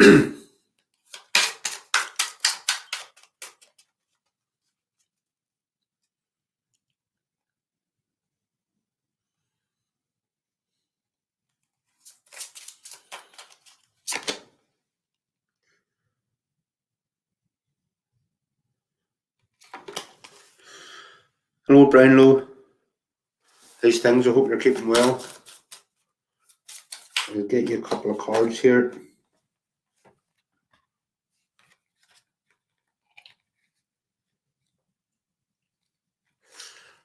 Hello, Brownlow. How's things? I hope you're keeping well. I'll get you a couple of cards here.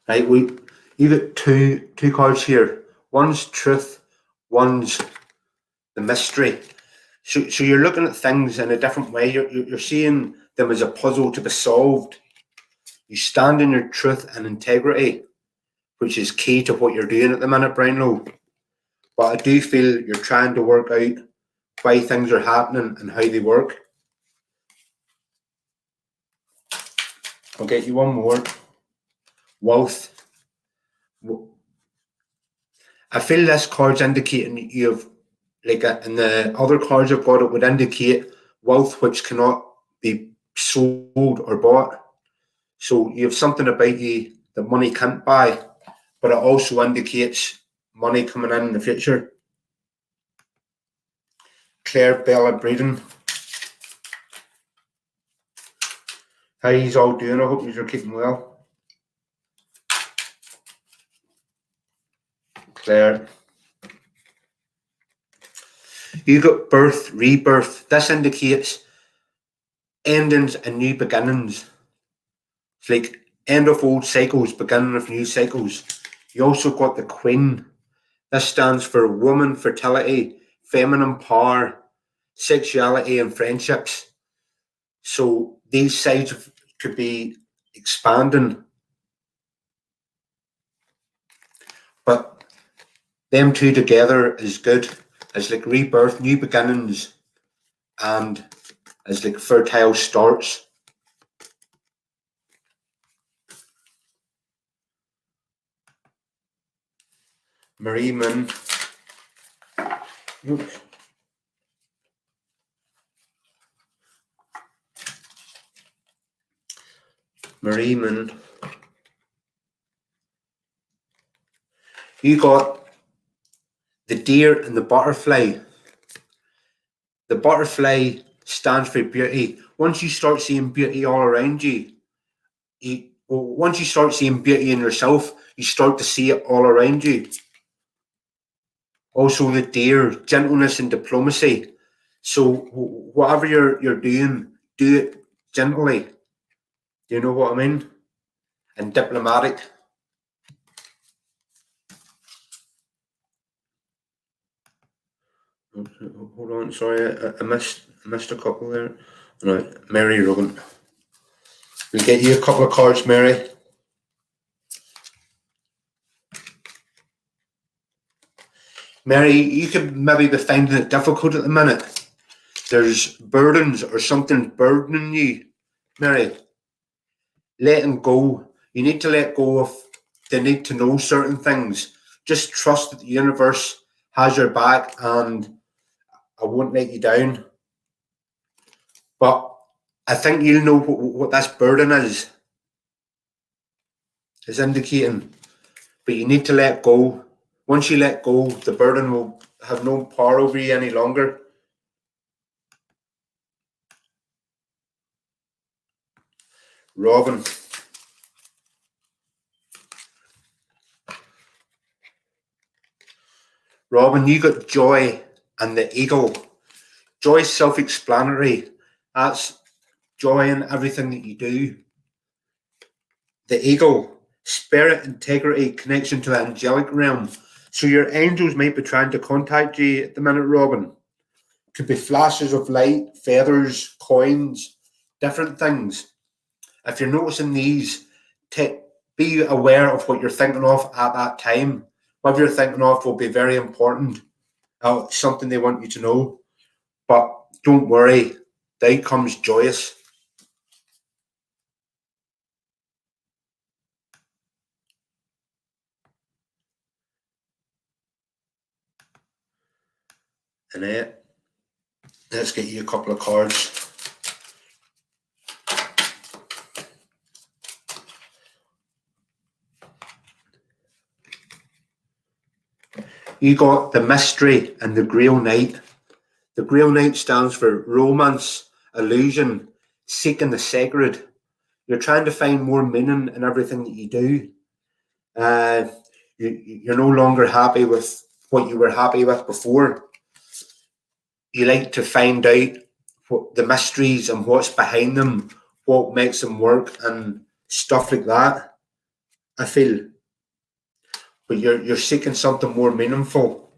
Right, you got two cards here. One's truth, one's the mystery. So you're looking at things in a different way. You're seeing them as a puzzle to be solved. You stand in your truth and integrity, which is key to what you're doing at the minute, Brownlow. But I do feel you're trying to work out why things are happening and how they work. I'll get you one more. Wealth. I feel this card's indicating you've, and the other cards I've got, it would indicate wealth which cannot be sold or bought. So you have something about you that money can't buy, but it also indicates money coming in the future. Claire Bella Breeden. How you all doing? I hope you're keeping well. Claire. You got birth, rebirth. This indicates endings and new beginnings. It's like end of old cycles, beginning of new cycles. You also got the Queen. This stands for woman, fertility, feminine power, sexuality, and friendships. So these sides could be expanding. But them two together is good. It's like rebirth, new beginnings, and it's like fertile starts. Marie Moon. Oops. Marie Moon. You got the deer and the butterfly. The butterfly stands for beauty. Once you start seeing beauty all around you, once you start seeing beauty in yourself, you start to see it all around you. Also, the deer, gentleness and diplomacy. So whatever you're doing, do it gently. Do you know what I mean? And diplomatic. Hold on, sorry, I missed a couple there. Right, Mary Rogan. We'll get you a couple of cards, Mary. Mary, you could maybe be finding it difficult at the minute. There's burdens or something burdening you, Mary. Letting go. You need to let go of the need to know certain things. Just trust that the universe has your back and I won't let you down. But I think you'll know what this burden is. It's indicating. But you need to let go. Once you let go, the burden will have no power over you any longer. Robin. Robin, you got joy and the eagle. Joy is self-explanatory. That's joy in everything that you do. The eagle, spirit, integrity, connection to the angelic realm. So your angels might be trying to contact you at the minute, Robin. Could be flashes of light, feathers, coins, different things. If you're noticing these, be aware of what you're thinking of at that time. What you're thinking of will be very important. Something they want you to know. But don't worry, the outcome's joyous. Annette. Let's get you a couple of cards. You got the Mystery and the Grail Knight. The Grail Knight stands for romance, illusion, seeking the sacred. You're trying to find more meaning in everything that you do. You're no longer happy with what you were happy with before. You like to find out what the mysteries and what's behind them, what makes them work, and stuff like that. I feel, but you're seeking something more meaningful.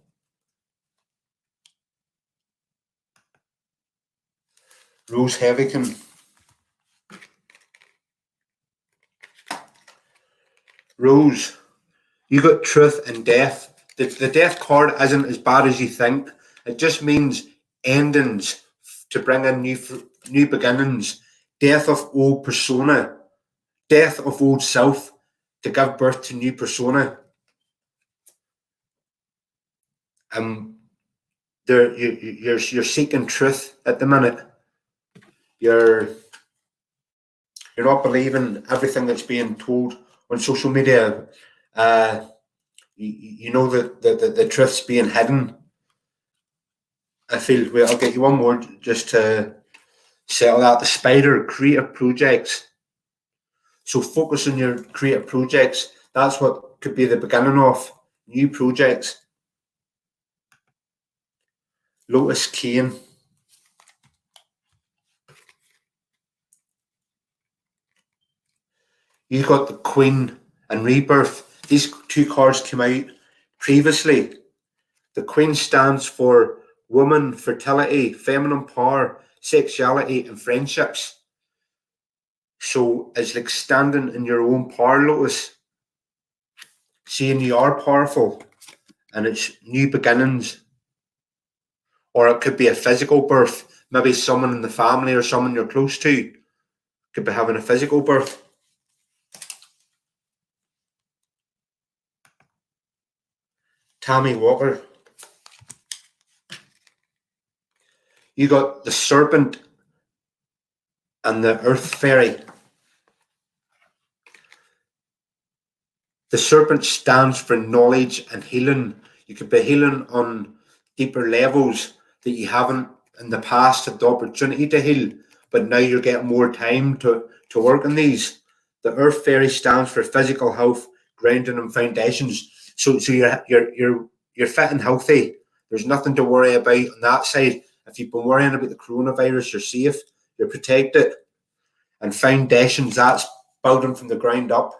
Rose Heavican. Rose, you got truth and death. The death card isn't as bad as you think. It just means endings to bring in new beginnings. Death of old persona, death of old self to give birth to new persona. You're seeking truth at the minute. You're not believing everything that's being told on social media. You know that the truth's being hidden. I feel. Well, I'll get you one more just to settle that. The Spider creative projects. So focus on your creative projects. That's what could be the beginning of new projects. Lotus Kane. You got the Queen and Rebirth. These two cards came out previously. The Queen stands for woman, fertility, feminine power, sexuality, and friendships. So it's like standing in your own power, Lotus. Seeing you are powerful and it's new beginnings. Or it could be a physical birth. Maybe someone in the family or someone you're close to could be having a physical birth. Tammy Walker. You got the Serpent and the Earth Fairy. The Serpent stands for knowledge and healing. You could be healing on deeper levels that you haven't in the past had the opportunity to heal, but now you're getting more time to work on these. The Earth Fairy stands for physical health, grounding and foundations. So you're fit and healthy. There's nothing to worry about on that side. If you've been worrying about the coronavirus, you're safe, you're protected. And foundations, that's building from the ground up.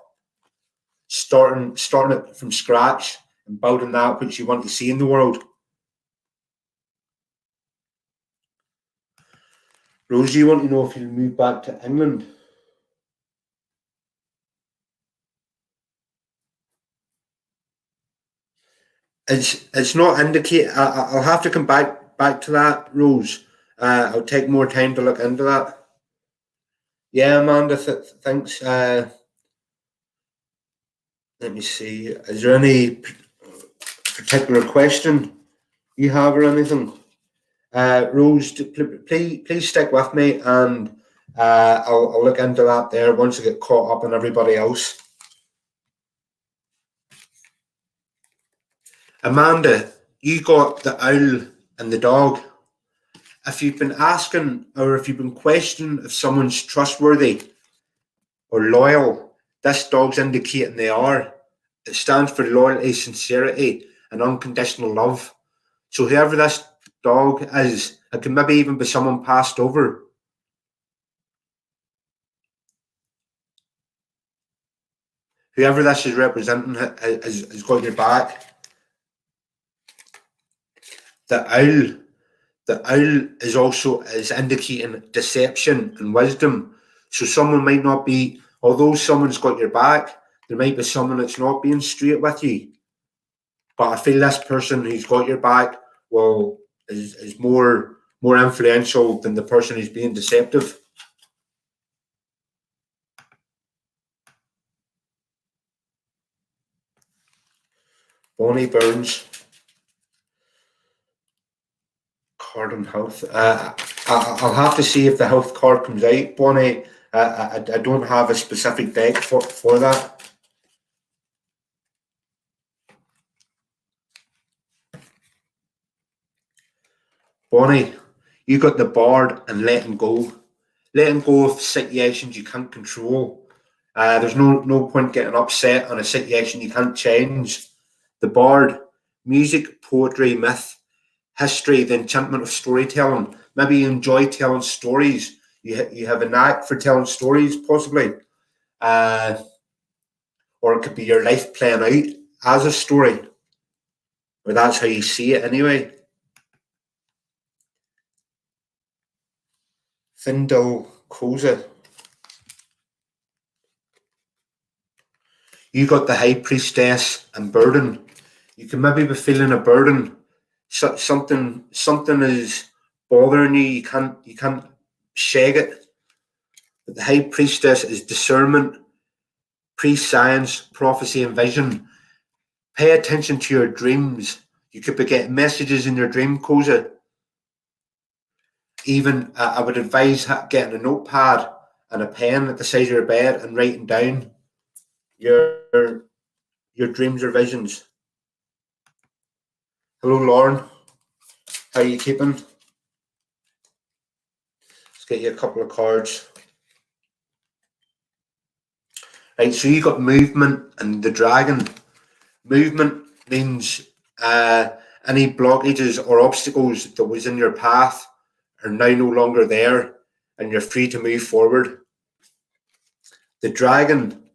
Starting it from scratch and building that which you want to see in the world. Rose, you want to know if you'll move back to England? It's not indicated. I'll have to come back to that, Rose. I'll take more time to look into that. Yeah, Amanda, thanks. Let me see. Is there any particular question you have or anything? Rose, please stick with me, and I'll look into that there once I get caught up on everybody else. Amanda, you got the owl and the dog. If you've been asking or if you've been questioning if someone's trustworthy or loyal, this dog's indicating they are. It stands for loyalty, sincerity, and unconditional love. So whoever this dog is, it can maybe even be someone passed over. Whoever this is representing has got your back. The owl is indicating deception and wisdom. So someone might not be, although someone's got your back, there might be someone that's not being straight with you. But I feel this person who's got your back is more influential than the person who's being deceptive. Bonnie Burns. Card on health. I'll have to see if the health card comes out, Bonnie. I don't have a specific deck for that. Bonnie, you got the Bard and letting go. Letting go of situations you can't control. There's no point getting upset on a situation you can't change. The Bard, music, poetry, myth, history, the enchantment of storytelling. Maybe you enjoy telling stories. You have a knack for telling stories, possibly. Or it could be your life playing out as a story. Or that's how you see it anyway. Findel Koza. You got the High Priestess and burden. You can maybe be feeling a burden. Something is bothering you. You can't shake it. But the High Priestess is discernment, pre-science, prophecy, and vision. Pay attention to your dreams. You could be getting messages in your dream, Koza. Even I would advise getting a notepad and a pen at the side of your bed and writing down your dreams or visions. Hello, Lauren. How are you keeping? Let's get you a couple of cards. Right, so you got movement and the dragon. Movement means any blockages or obstacles that was in your path are now no longer there and you're free to move forward. The dragon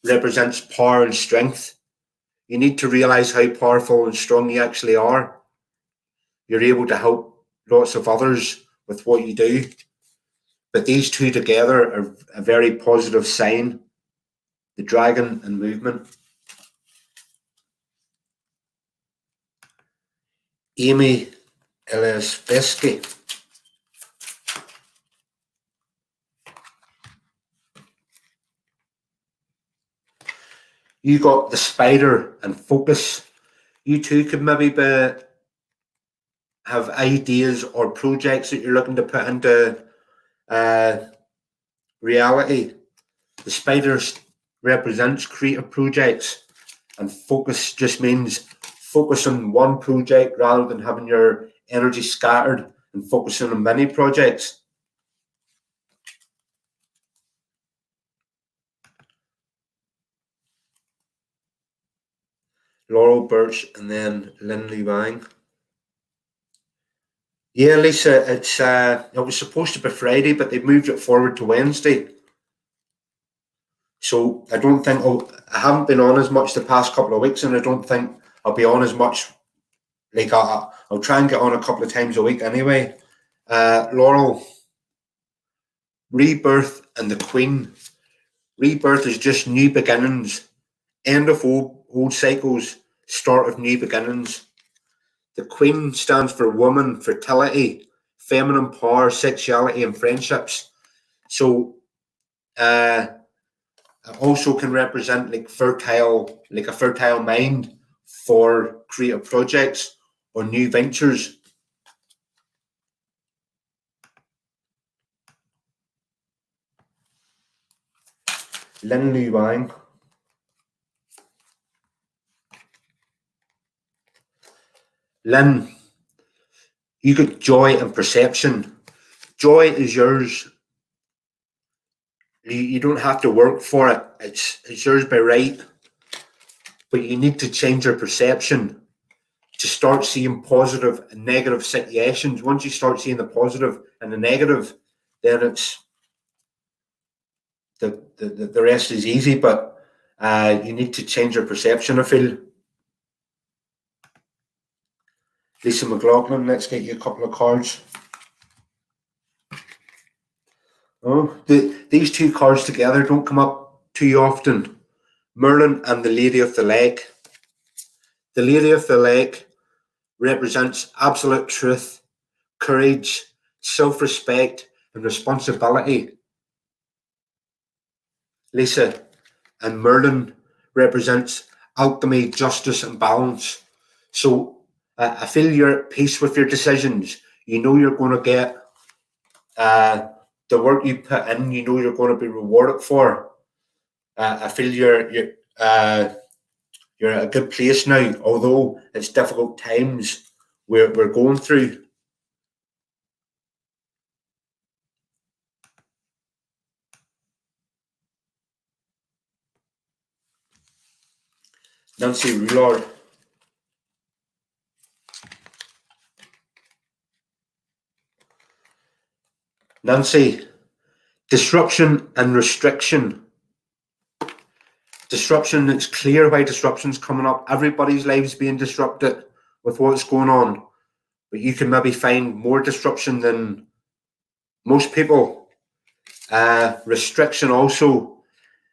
represents power and strength. You need to realize how powerful and strong you actually are. You're able to help lots of others with what you do. But these two together are a very positive sign. The dragon and movement. Amy Eliasveski. You got the spider and focus. You too could maybe have ideas or projects that you're looking to put into reality. The spider represents creative projects, and focus just means focus on one project rather than having your energy scattered and focusing on many projects. Laurel Birch and then Linley Wang. Yeah, Lisa, it was supposed to be Friday, but they moved it forward to Wednesday. So I don't think I haven't been on as much the past couple of weeks, and I don't think I'll be on as much. Like I'll try and get on a couple of times a week anyway. Laurel, rebirth and the Queen. Rebirth is just new beginnings, end of old cycles, start of new beginnings. The Queen stands for woman, fertility, feminine power, sexuality, and friendships. So it also can represent like a fertile mind for creative projects or new ventures. Lin Lu Wang. Lin, you got joy and perception. Joy is yours. You don't have to work for it. It's yours by right. But you need to change your perception to start seeing positive and negative situations. Once you start seeing the positive and the negative, then it's the rest is easy. But you need to change your perception, I feel. Lisa McLaughlin, let's get you a couple of cards. Oh, these two cards together don't come up too often. Merlin and the Lady of the Lake. The Lady of the Lake represents absolute truth, courage, self-respect, and responsibility. Lisa, and Merlin represents alchemy, justice, and balance. So I feel you're at peace with your decisions. You know you're going to get the work you put in. You know you're going to be rewarded for. I feel you're at a good place now, although it's difficult times we're going through. Nancy Rulard. Nancy, disruption and restriction. Disruption, it's clear why disruption's coming up. Everybody's lives being disrupted with what's going on. But you can maybe find more disruption than most people. Restriction also.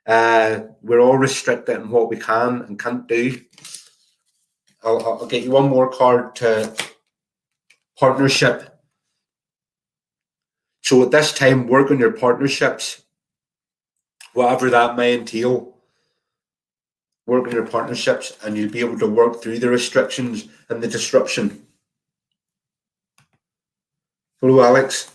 We're all restricted in what we can and can't do. I'll get you one more card to partnership. So at this time, work on your partnerships, whatever that may entail. Work on your partnerships and you'll be able to work through the restrictions and the disruption. Hello, Alex.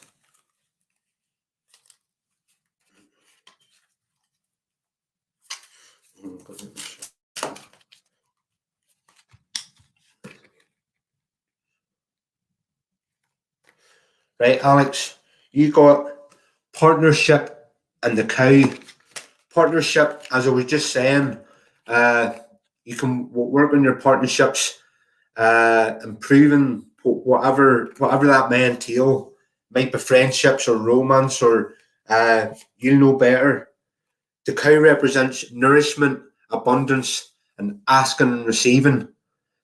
Right, Alex, you got partnership and the cow. Partnership, as I was just saying, you can work on your partnerships, improving whatever that may entail. Might be friendships or romance, or you'll know better. The cow represents nourishment, abundance, and asking and receiving.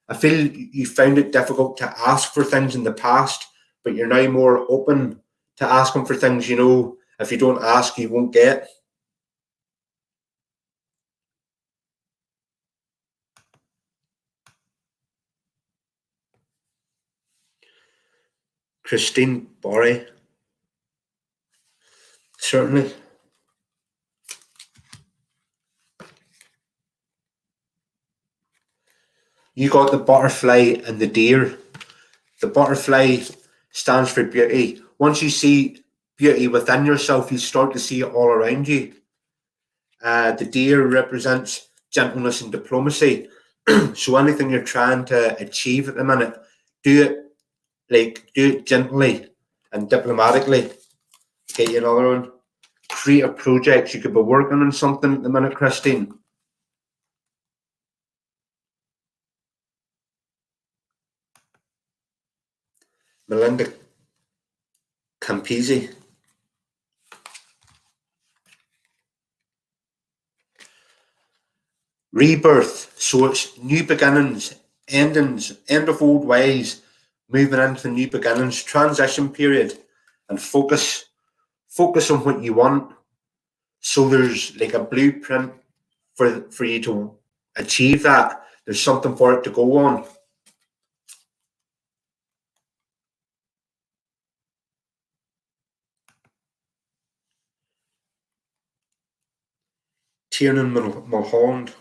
I feel you found it difficult to ask for things in the past, but you're now more open to asking for things. You know, if you don't ask, you won't get. Christine Borry. Certainly. You got the butterfly and the deer. The butterfly stands for beauty. Once you see beauty within yourself, you start to see it all around you. The deer represents gentleness and diplomacy. So anything you're trying to achieve at the minute, do it gently and diplomatically. Get you another one. Creative projects. You could be working on something at the minute, Christine. Melinda Campisi. Rebirth. So it's new beginnings, endings, end of old ways, moving into new beginnings, transition period, and focus on what you want. So there's like a blueprint for you to achieve that. There's something for it to go on. Tiernan Mulholland.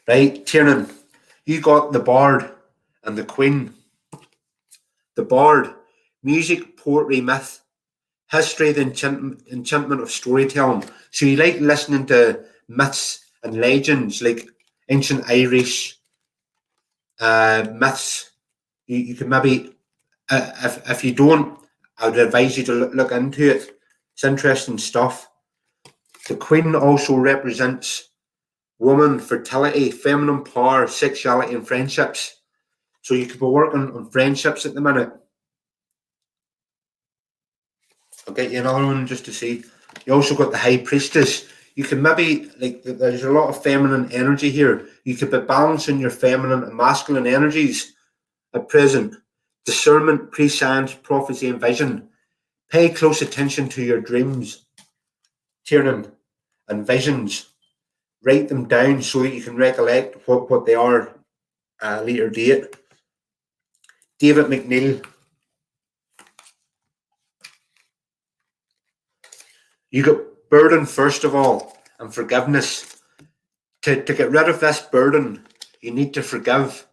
Right, Tiernan, you got the Bard and the Queen. The Bard, music, poetry, myth, history, the enchantment of storytelling. So you like listening to myths and legends, like ancient Irish myths. You can maybe, if you don't, I would advise you to look into it. It's interesting stuff. The Queen also represents woman, fertility, feminine power, sexuality, and friendships. So you could be working on friendships at the minute. I'll get you another one just to see. You also got the High Priestess. You can maybe, like, there's a lot of feminine energy here. You could be balancing your feminine and masculine energies at present. Discernment, prescience, prophecy, and vision. Pay close attention to your dreams, Tiernan, and visions. Write them down so that you can recollect what they are at a later date. David McNeil. You got burden first of all, and forgiveness. to get rid of this burden, you need to forgive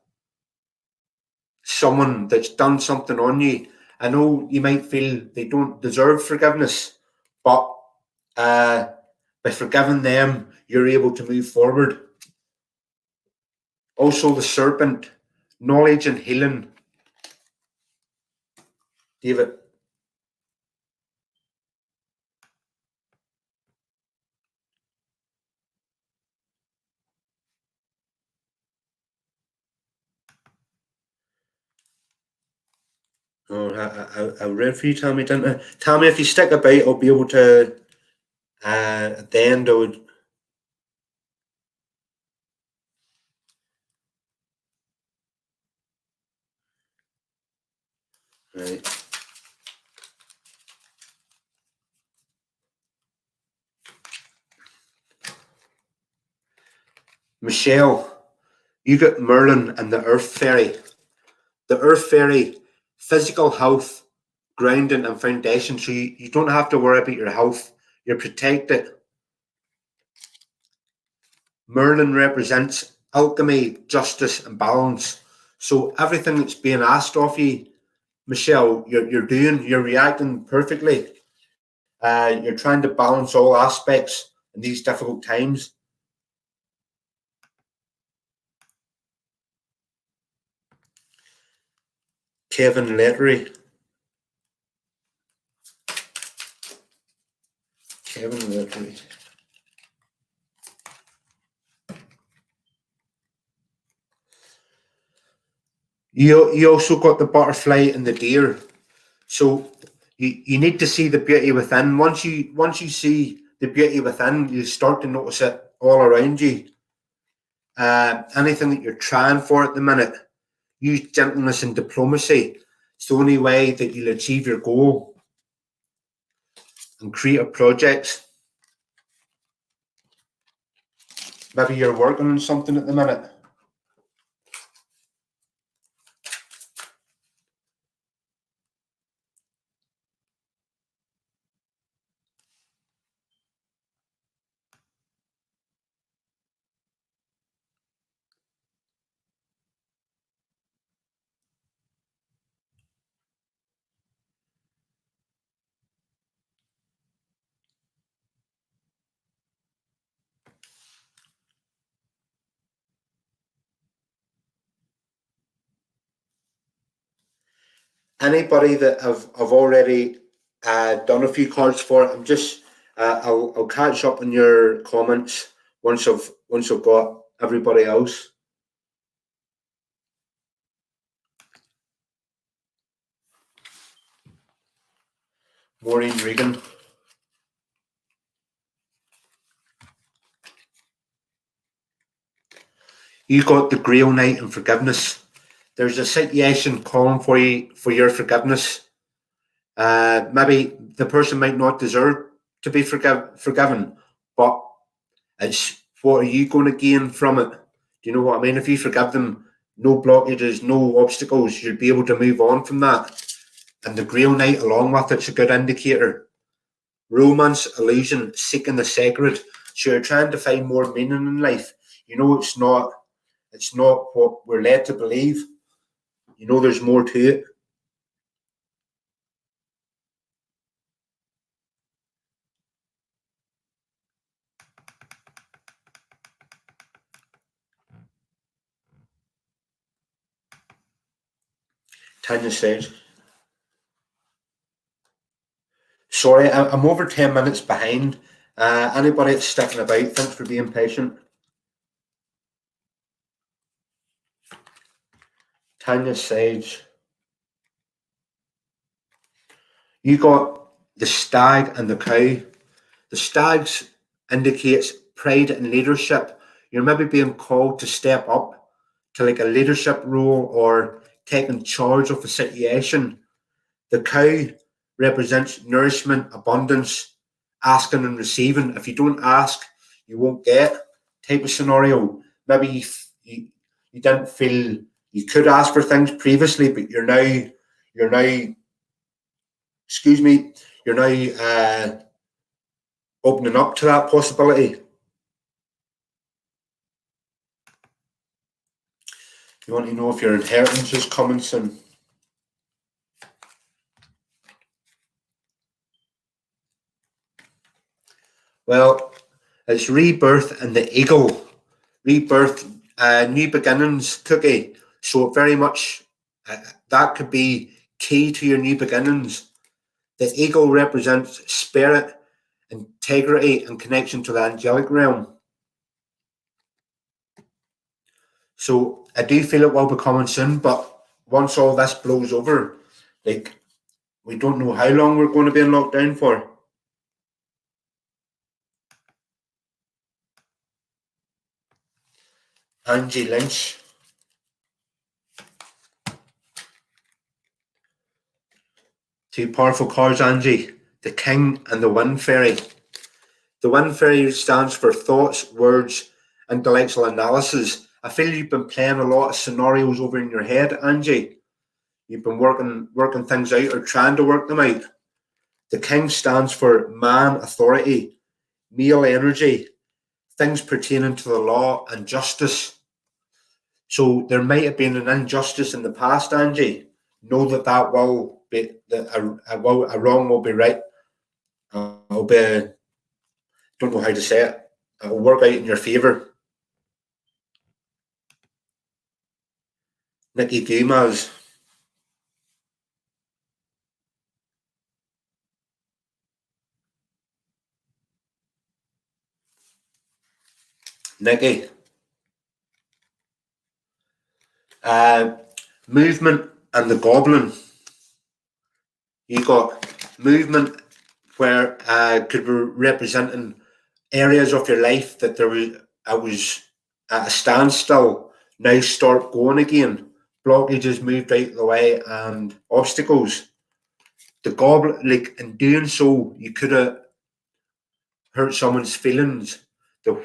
someone that's done something on you. I know you might feel they don't deserve forgiveness, but by forgiving them, you're able to move forward. Also, the serpent, knowledge and healing. David. Oh, I read for you, Tammy, didn't I? Tammy, if you stick about, I'll be able to, at the end, I would. Right. Michelle, you got Merlin and the Earth Fairy. The Earth Fairy, physical health, grounding and foundation. So you don't have to worry about your health. You're protected. Merlin represents alchemy, justice, and balance. So everything that's being asked of you, Michelle, you're reacting perfectly. You're trying to balance all aspects in these difficult times. Kevin Lettery. Kevin Lettery. You also got the butterfly and the deer. So you need to see the beauty within. Once you see the beauty within, you start to notice it all around you. Anything that you're trying for at the minute, use gentleness and diplomacy. It's the only way that you'll achieve your goal. And creative projects. Maybe you're working on something at the minute. Anybody that I've already done a few cards for, I'm just I'll catch up on your comments once I've got everybody else. Maureen Regan. You got the Grail Knight and forgiveness. There's a situation calling for you for your forgiveness. Maybe the person might not deserve to be forgiven, but it's what are you going to gain from it? Do you know what I mean? If you forgive them, no blockages, no obstacles, you'll be able to move on from that. And the Grail Knight along with it's a good indicator. Romance, illusion, seeking the sacred. So you're trying to find more meaning in life. You know it's not what we're led to believe. You know there's more to it. Tanya says, sorry, I'm over 10 minutes behind. Anybody that's sticking about, thanks for being patient. Tanya Sage. You got the stag and the cow. The stags indicates pride and leadership. You're maybe being called to step up to like a leadership role or taking charge of a situation. The cow represents nourishment, abundance, asking and receiving. If you don't ask, you won't get type of scenario. Maybe you didn't feel you could ask for things previously, but you're now excuse me, you're now opening up to that possibility. You want to know if your inheritance is coming soon. Well, it's rebirth and the eagle. Rebirth, new beginnings, Cookie. So very much that could be key to your new beginnings. The eagle represents spirit, integrity, and connection to the angelic realm. So I do feel it will be coming soon, but once all this blows over, like we don't know how long we're going to be in lockdown for. Angie Lynch. Two powerful cards, Angie. The King and the Wind Fairy. The Wind Fairy stands for thoughts, words, intellectual analysis. I feel you've been playing a lot of scenarios over in your head, Angie. You've been working things out or trying to work them out. The King stands for man, authority, male energy, things pertaining to the law and justice. So there might have been an injustice in the past, Angie. Know that will be that a wrong will be right. I'll be don't know how to say it. It'll work out in your favour. Nicky Dumas. Nicky. Movement and the Goblin. You got movement where could be representing areas of your life that I was at a standstill. Now start going again. Blockages moved out of the way and obstacles. The Goblin, like in doing so, you could have hurt someone's feelings. The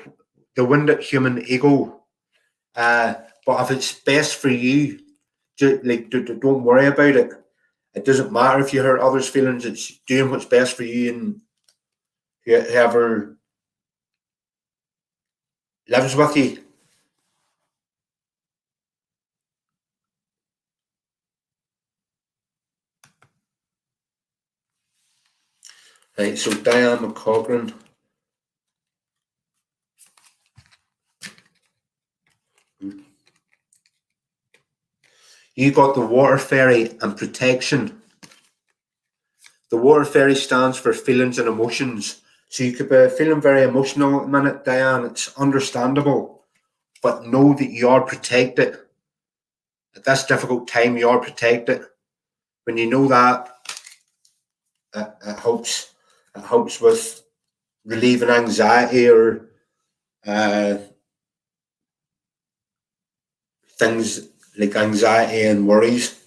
wounded human ego. But if it's best for you, don't worry about it. It doesn't matter if you hurt others' feelings. It's doing what's best for you and whoever lives with you. Right, so Diane McCogran. You got the Water Fairy and protection. The Water Fairy stands for feelings and emotions. So you could be feeling very emotional at the minute, Diane. It's understandable. But know that you are protected. At this difficult time, you are protected. When you know that, it helps. It helps with relieving anxiety or things like anxiety and worries.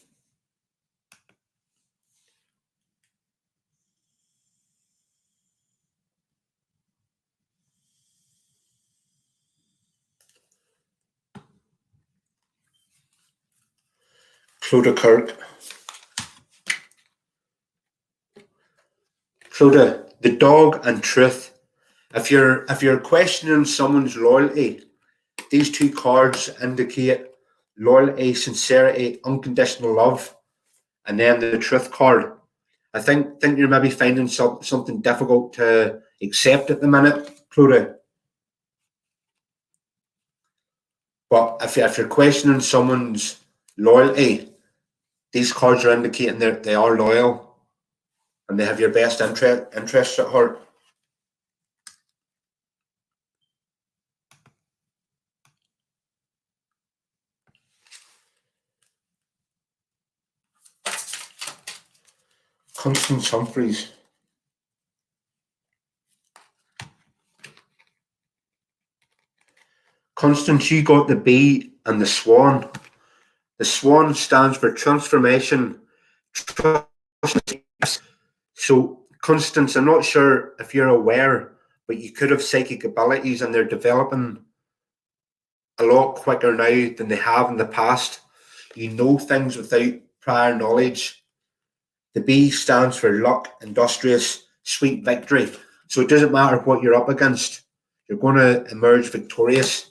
Clodagh Kirk. Clodagh, the dog and truth. If you're questioning someone's loyalty, these two cards indicate loyalty, sincerity, unconditional love, and then the truth card. I think you're maybe finding something difficult to accept at the minute, Clodagh. But if you're questioning someone's loyalty, these cards are indicating they are loyal and they have your best interests at heart. Constance Humphreys. Constance, you got the bee and the swan. The swan stands for transformation. So, Constance, I'm not sure if you're aware, but you could have psychic abilities and they're developing a lot quicker now than they have in the past. You know things without prior knowledge. The B stands for luck, industrious, sweet victory. So it doesn't matter what you're up against, you're going to emerge victorious.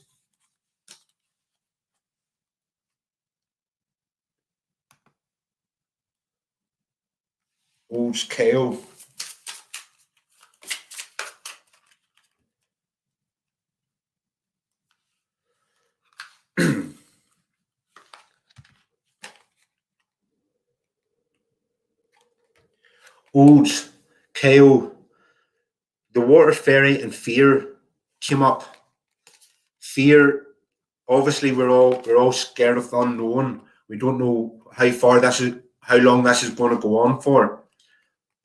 Olds KO. Olds KO. The water fairy and fear came up. Fear, obviously we're all scared of the unknown. We don't know how long this is going to go on for.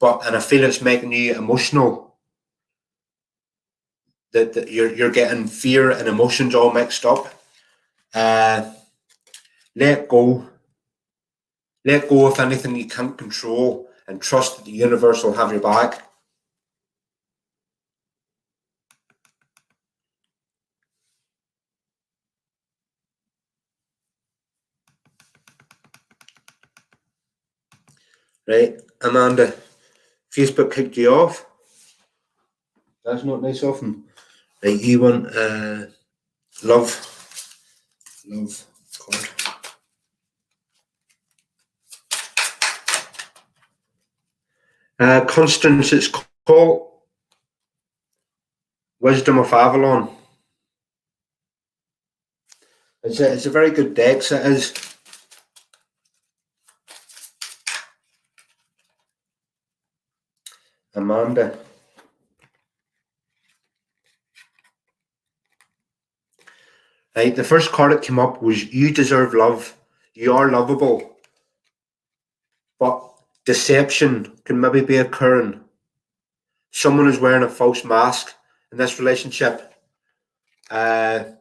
And I feel it's making you emotional. That you're getting fear and emotions all mixed up. Let go. Let go of anything you can't control and trust that the universe will have your back. Right, Amanda, Facebook kicked you off. That's not nice of them. Right, you want love card. Constance, it's called Wisdom of Avalon. It's a very good deck, so it is. Amanda. Right, the first card that came up was you deserve love. You are lovable. But deception can maybe be occurring. Someone is wearing a false mask in this relationship. I'll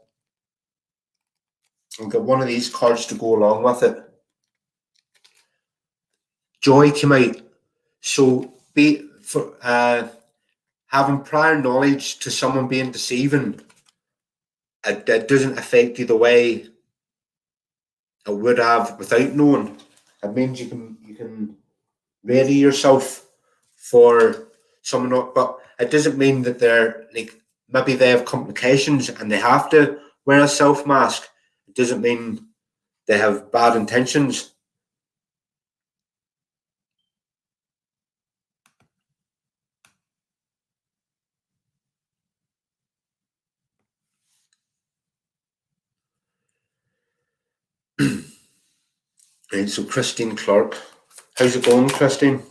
get one of these cards to go along with it. Joy came out. So having prior knowledge to someone being deceiving, it doesn't affect you the way it would have without knowing. It means you can ready yourself for someone, but it doesn't mean that they're like, maybe they have complications and they have to wear a self mask. It doesn't mean they have bad intentions. Right, so Christine Clark. How's it going, Christine?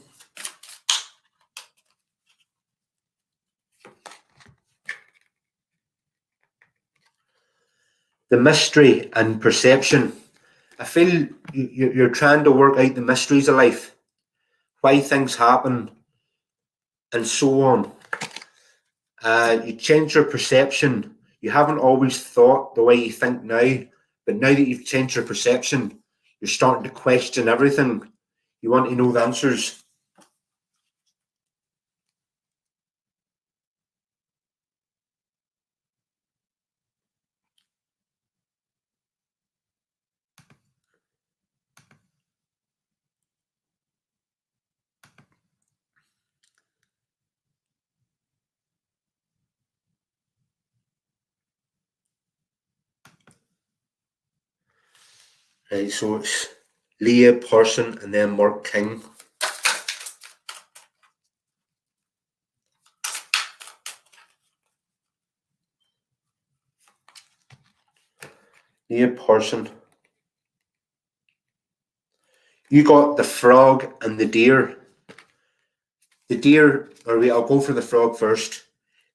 The mystery and perception. I feel you're trying to work out the mysteries of life, why things happen, and so on. You change your perception. You haven't always thought the way you think now, but now that you've changed your perception, you're starting to question everything. You want to know the answers. Right, so it's Leah Parson and then Mark King. Leah Parson. You got the frog and the deer. The deer, I'll go for the frog first.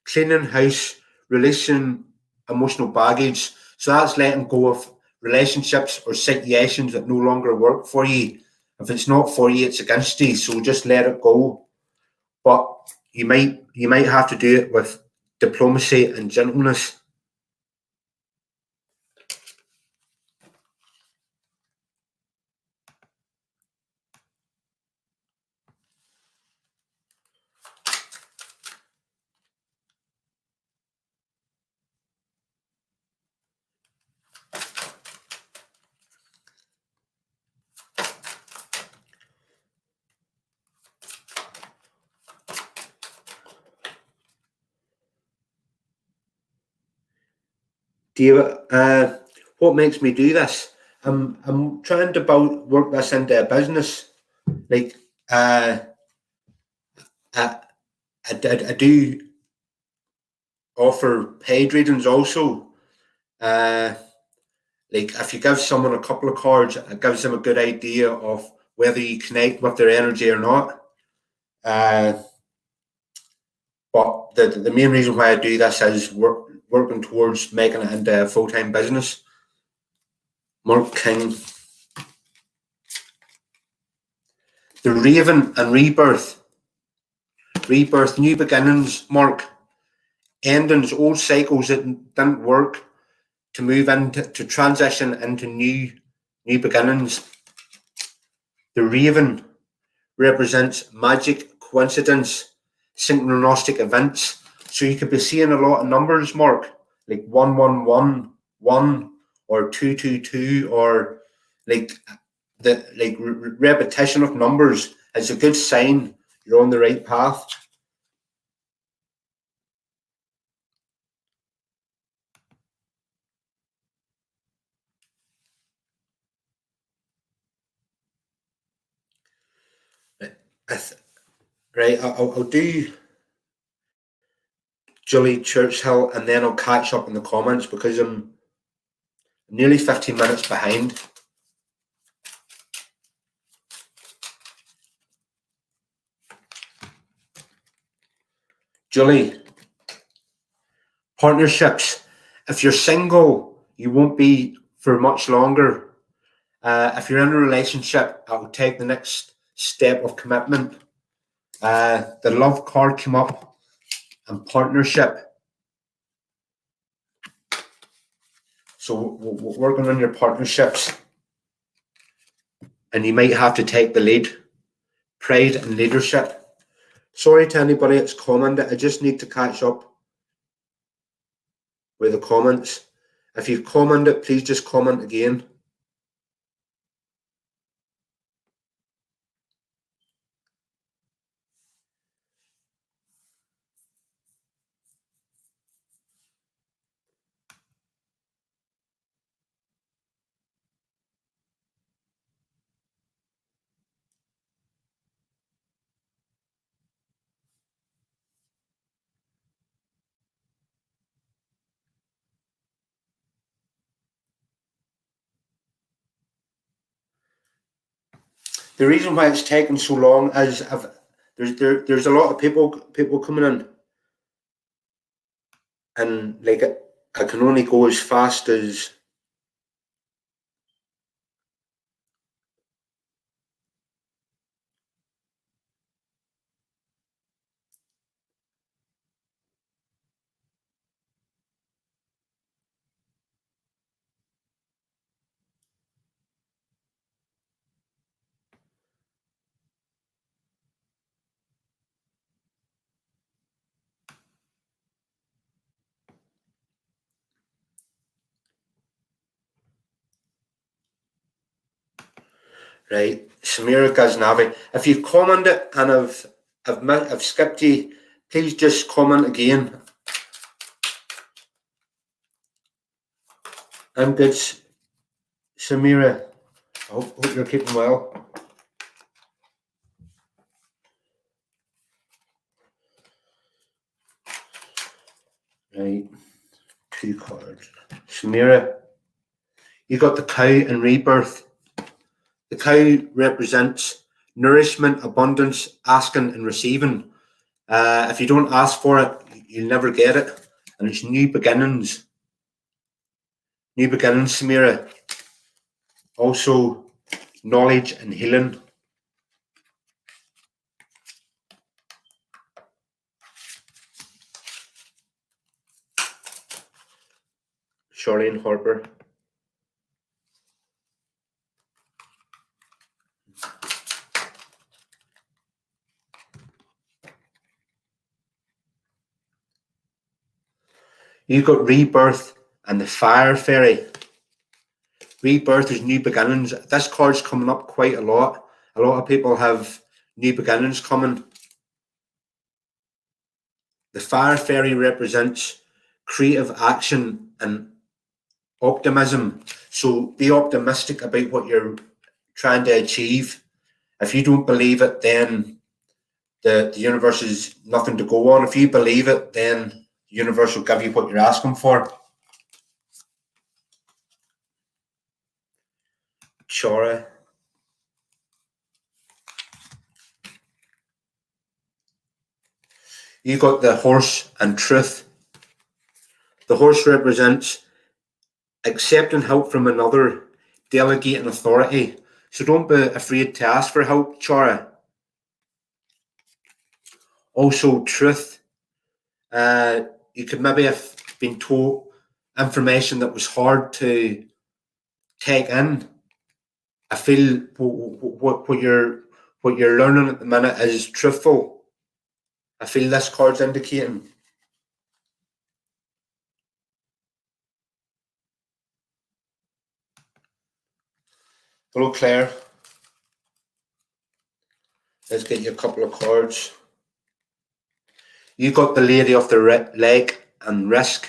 Cleaning house, releasing emotional baggage. So that's letting go of relationships or situations that no longer work for you. If it's not for you, it's against you. So just let it go. But you might have to do it with diplomacy and gentleness. David, what makes me do this? I'm trying to work this into a business. Like I, I do offer paid readings also. Uh, like if you give someone a couple of cards, it gives them a good idea of whether you connect with their energy or not. Uh, but the main reason why I do this is working towards making it into a full-time business. Mark King. The Raven and Rebirth. Rebirth, new beginnings, Mark. Endings, old cycles that didn't work, to move into, to transition into new beginnings. The Raven represents magic, coincidence, synchronistic events. So you could be seeing a lot of numbers, Mark, like 111, or 222, or like the repetition of numbers is a good sign you're on the right path. Right, I'll do Julie Churchill, and then I'll catch up in the comments because I'm nearly 15 minutes behind. Julie, partnerships. If you're single, you won't be for much longer. If you're in a relationship, I will take the next step of commitment. The love card came up, and partnership. So we're working on your partnerships, and you might have to take the lead. Pride and leadership. Sorry to anybody that's commented. I just need to catch up with the comments. If you've commented, please just comment again. The reason why it's taken so long is there's a lot of people coming in, and like I can only go as fast as. Right, Samira Ghaznavi. If you've commented and I've skipped you, please just comment again. I'm good, Samira. I hope you're keeping well. Right, 2 cards. Samira, you got the cow and rebirth. The cow represents nourishment, abundance, asking and receiving. If you don't ask for it, you'll never get it. And it's new beginnings. New beginnings, Samira. Also, knowledge and healing. Charlene Harper. You got rebirth and the fire fairy. Rebirth is new beginnings. This card's coming up quite a lot. A lot of people have new beginnings coming. The fire fairy represents creative action and optimism. So be optimistic about what you're trying to achieve. If you don't believe it, then The universe is nothing to go on. If you believe it, then the universe will give you what you're asking for. Chora. You got the horse and truth. The horse represents accepting help from another, delegating authority. So don't be afraid to ask for help, Chora. Also, truth. You could maybe have been told information that was hard to take in. I feel what you're learning at the minute is truthful. I feel this card's indicating. Hello, Claire. Let's get you a couple of cards. You got the Lady of the Leg and risk.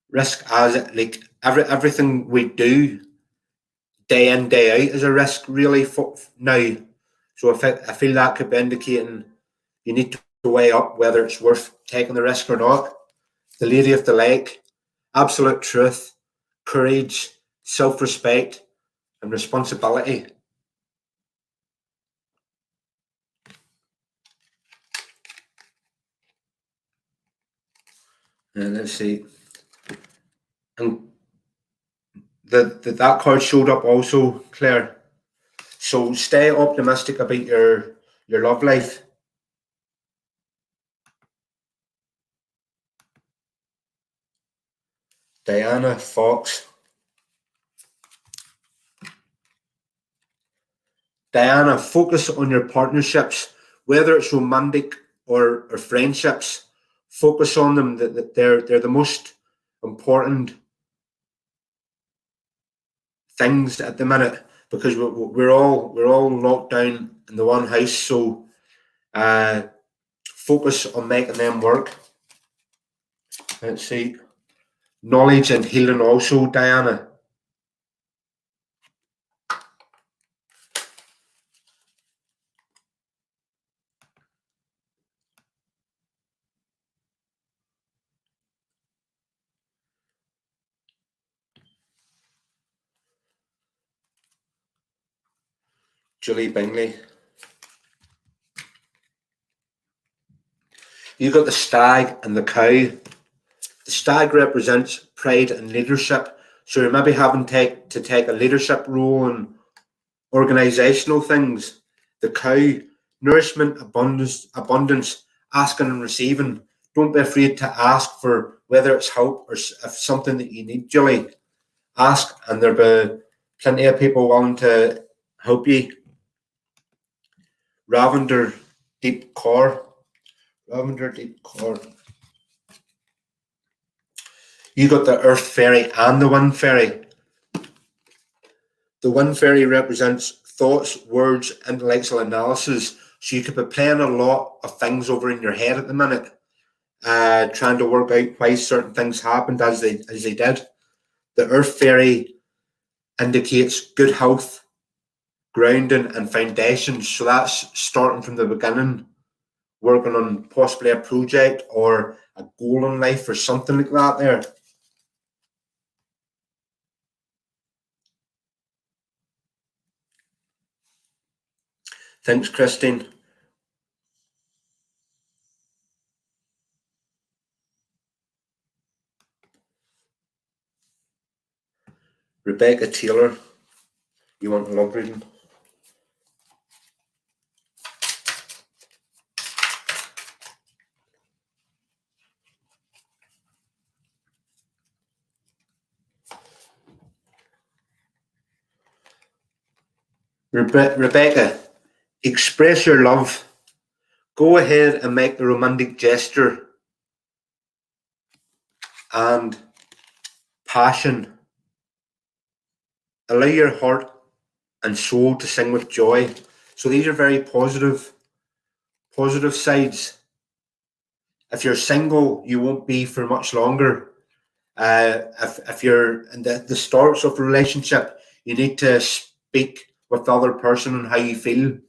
Risk as like everything we do day in, day out is a risk really now. So I feel that could be indicating you need to weigh up whether it's worth taking the risk or not. The Lady of the Lake, absolute truth, courage, self-respect, and responsibility. And let's see. And that card showed up also, Claire. So stay optimistic about your love life. Diana Fox. Diana, focus on your partnerships, whether it's romantic or friendships. Focus on them. That they're the most important things at the minute, because we're all locked down in the one house. So focus on making them work. Let's see. Knowledge and healing also, Diana. Julie Bingley. You got the stag and the cow. The stag represents pride and leadership. So you're maybe having to take a leadership role in organizational things. The cow, nourishment, abundance, asking and receiving. Don't be afraid to ask for whether it's help or if something that you need, Julie. Ask, and there'll be plenty of people willing to help you. Ravender Deep Core. Ravender Deep Core. You got the Earth Fairy and the Wind Fairy. The Wind Fairy represents thoughts, words, intellectual analysis. So you could be playing a lot of things over in your head at the minute, trying to work out why certain things happened as they did. The Earth Fairy indicates good health, grounding, and foundations. So that's starting from the beginning, working on possibly a project or a goal in life or something like that there. Thanks, Christine. Rebecca Taylor, you want a love reading? Rebecca, express your love. Go ahead and make the romantic gesture and passion. Allow your heart and soul to sing with joy. So these are very positive sides. If you're single, you won't be for much longer. If you're in the starts of a relationship, you need to speak with the other person on how you feel.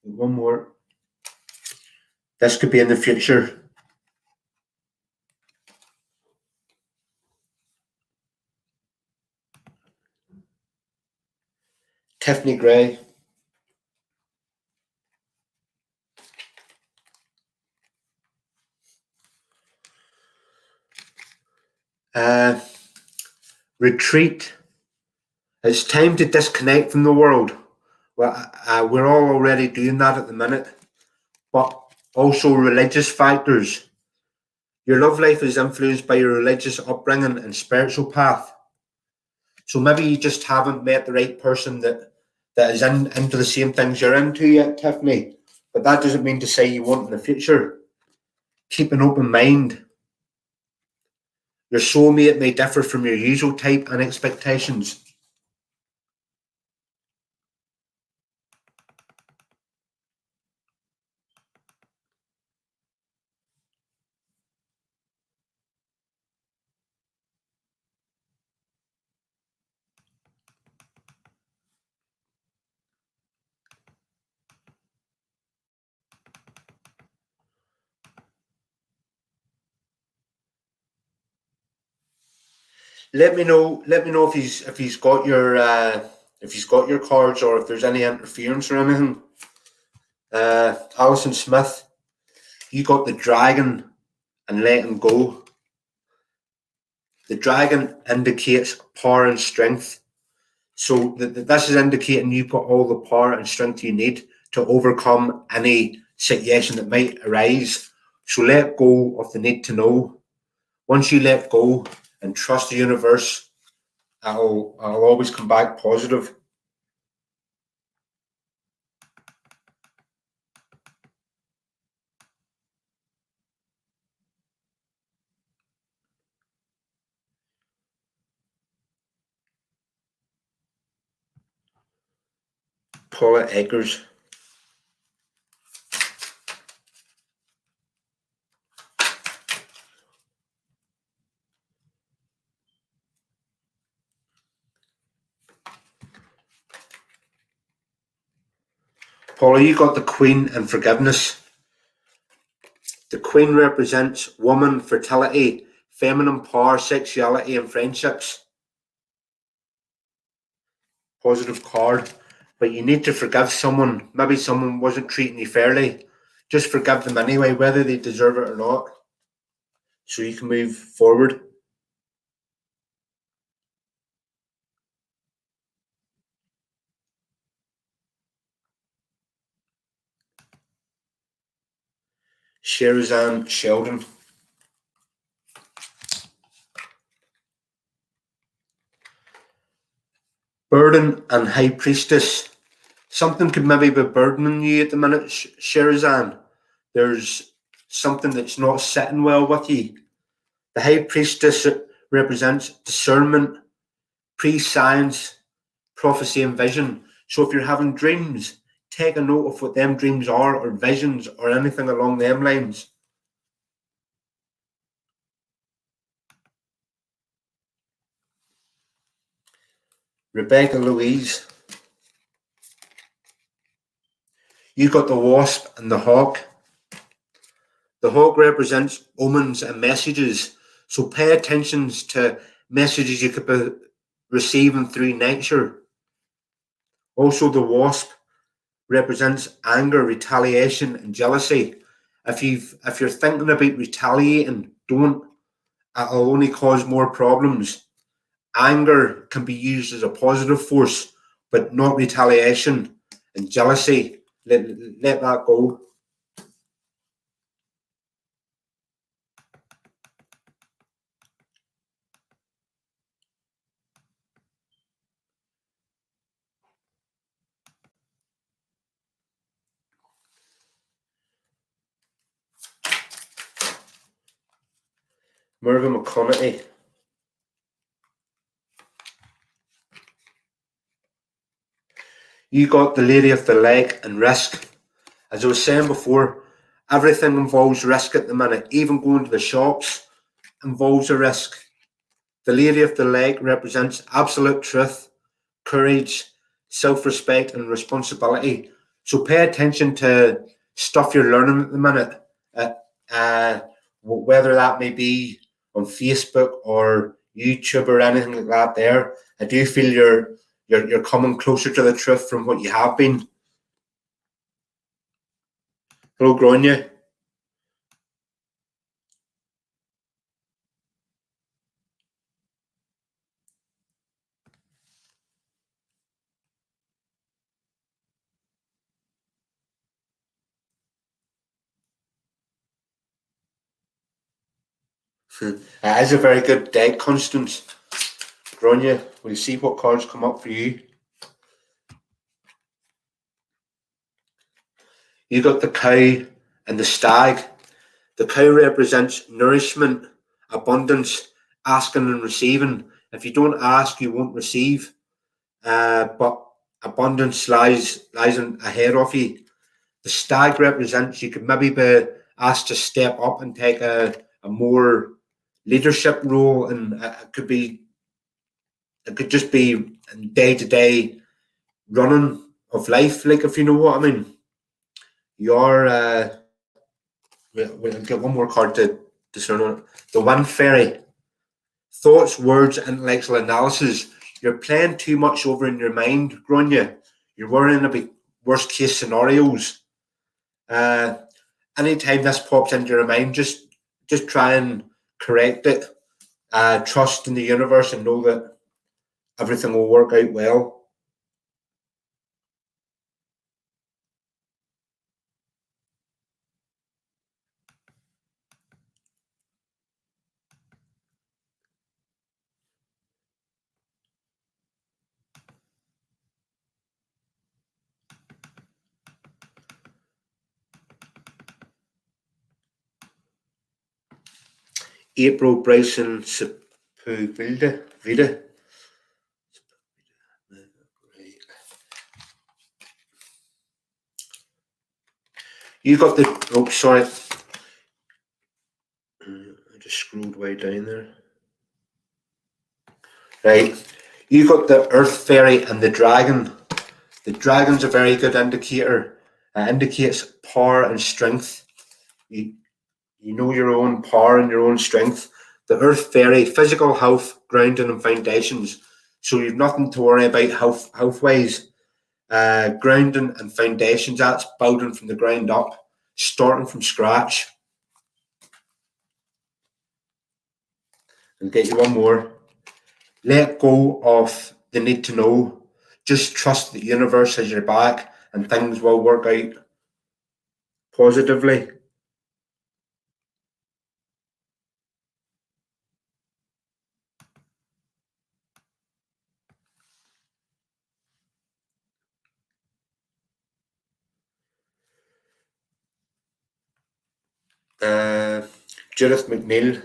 One more. This could be in the future. Tiffany Gray. Retreat. It's time to disconnect from the world. Well, we're all already doing that at the minute. But also religious factors. Your love life is influenced by your religious upbringing and spiritual path. So maybe you just haven't met the right person that is into the same things you're into yet, Tiffany. But that doesn't mean to say you won't in the future. Keep an open mind. Your soulmate may differ from your usual type and expectations. Let me know. Let me know if he's got your cards or if there's any interference or anything. Alison Smith, you got the dragon and letting go. The dragon indicates power and strength. So this is indicating you've got all the power and strength you need to overcome any situation that might arise. So let go of the need to know. Once you let go and trust the universe, I'll always come back positive. Paula Eggers. Paula, you got the Queen and forgiveness. The Queen represents woman, fertility, feminine power, sexuality, and friendships. Positive card. But you need to forgive someone. Maybe someone wasn't treating you fairly. Just forgive them anyway, whether they deserve it or not, so you can move forward. Sherazan Sheldon. Burden and High Priestess. Something could maybe be burdening you at the minute, Sherazan. There's something that's not sitting well with you. The High Priestess represents discernment, prescience, prophecy, and vision. So if you're having dreams, take a note of what them dreams are, or visions, or anything along them lines. Rebecca Louise. You got the Wasp and the Hawk. The Hawk represents omens and messages. So pay attention to messages you could be receiving through nature. Also, the Wasp represents anger, retaliation, and jealousy. If you're thinking about retaliating, don't. It'll only cause more problems. Anger can be used as a positive force, but not retaliation and jealousy. Let that go. Mervyn McConaughey. You got the Lady of the Lake and risk. As I was saying before, everything involves risk at the minute. Even going to the shops involves a risk. The Lady of the Lake represents absolute truth, courage, self-respect, and responsibility. So pay attention to stuff you're learning at the minute, uh, uh, whether that may be on Facebook or YouTube or anything like that. There, I do feel you're coming closer to the truth from what you have been. Hello, Gronya. It is a very good deck, Constance. Gronya, we'll see what cards come up for you. You got the cow and the stag. The cow represents nourishment, abundance, asking and receiving. If you don't ask, you won't receive. But abundance lies ahead of you. The stag represents you could maybe be asked to step up and take a more leadership role, and it could just be day to day running of life, like, if you know what I mean. You're we'll get one more card to discern on it. The Wind Fairy. Thoughts, words, intellectual analysis. You're playing too much over in your mind, Gronya. You're worrying about worst case scenarios. Anytime this pops into your mind, just try and correct it. Trust in the universe and know that everything will work out well. April Bryson Vida. You got the. Oh, sorry. I just scrolled way down there. Right. You got the Earth Fairy and the Dragon. The Dragon's a very good indicator. It indicates power and strength. You know your own power and your own strength. The Earth Fairy, physical health, grounding and foundations. So you've nothing to worry about health wise. Grounding and foundations, that's building from the ground up, starting from scratch. And get you one more. Let go of the need to know. Just trust the universe has your back and things will work out positively. Judith McNeil.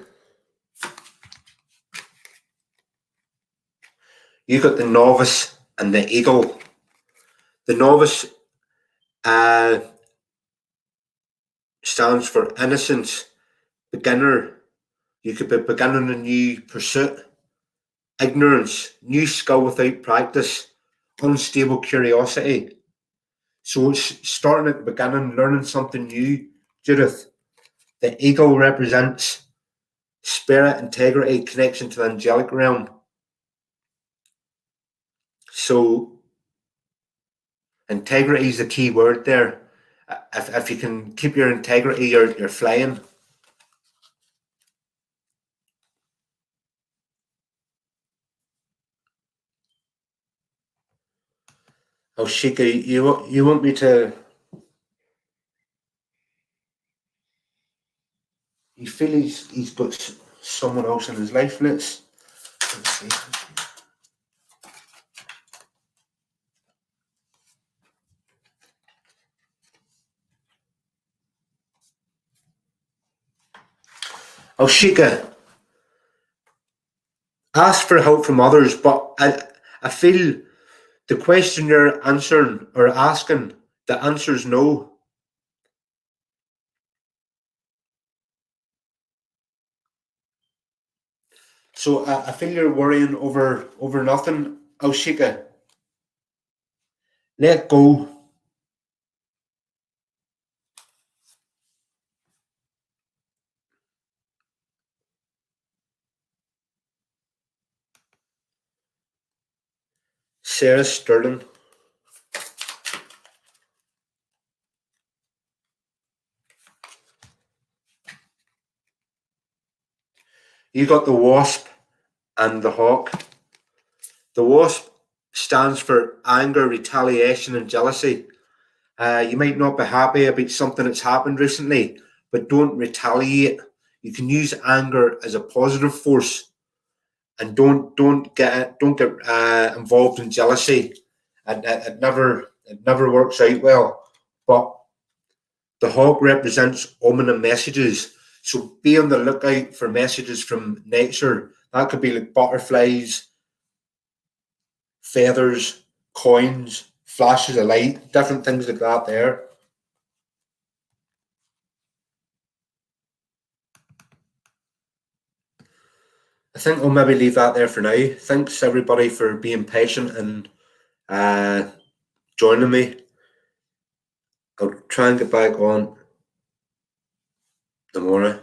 You got the Novice and the Eagle. The Novice stands for innocence, beginner. You could be beginning a new pursuit. Ignorance, new skill without practice. Unstable curiosity. So it's starting at the beginning, learning something new, Judith. The eagle represents spirit, integrity, connection to the angelic realm. So integrity is the key word there. If you can keep your integrity, you're flying. Oh, Sheikah, you want me to? You feel he's got someone else in his life. Let's see. Oh, Sheikah, ask for help from others, but I feel the question you're answering or asking, the answer is no. So I feel you're worrying over nothing. Oh, Sheikah, let go. Sarah Sterling. You got the Wasp and the Hawk. The Wasp stands for anger, retaliation, and jealousy. You might not be happy about something that's happened recently, but don't retaliate. You can use anger as a positive force, and don't get involved in jealousy. It never works out well. But the hawk represents ominous messages, so be on the lookout for messages from nature. That could be like butterflies, feathers, coins, flashes of light, different things like that there. I think I'll maybe leave that there for now. Thanks everybody for being patient and uh, joining me. I'll try and get back on tomorrow.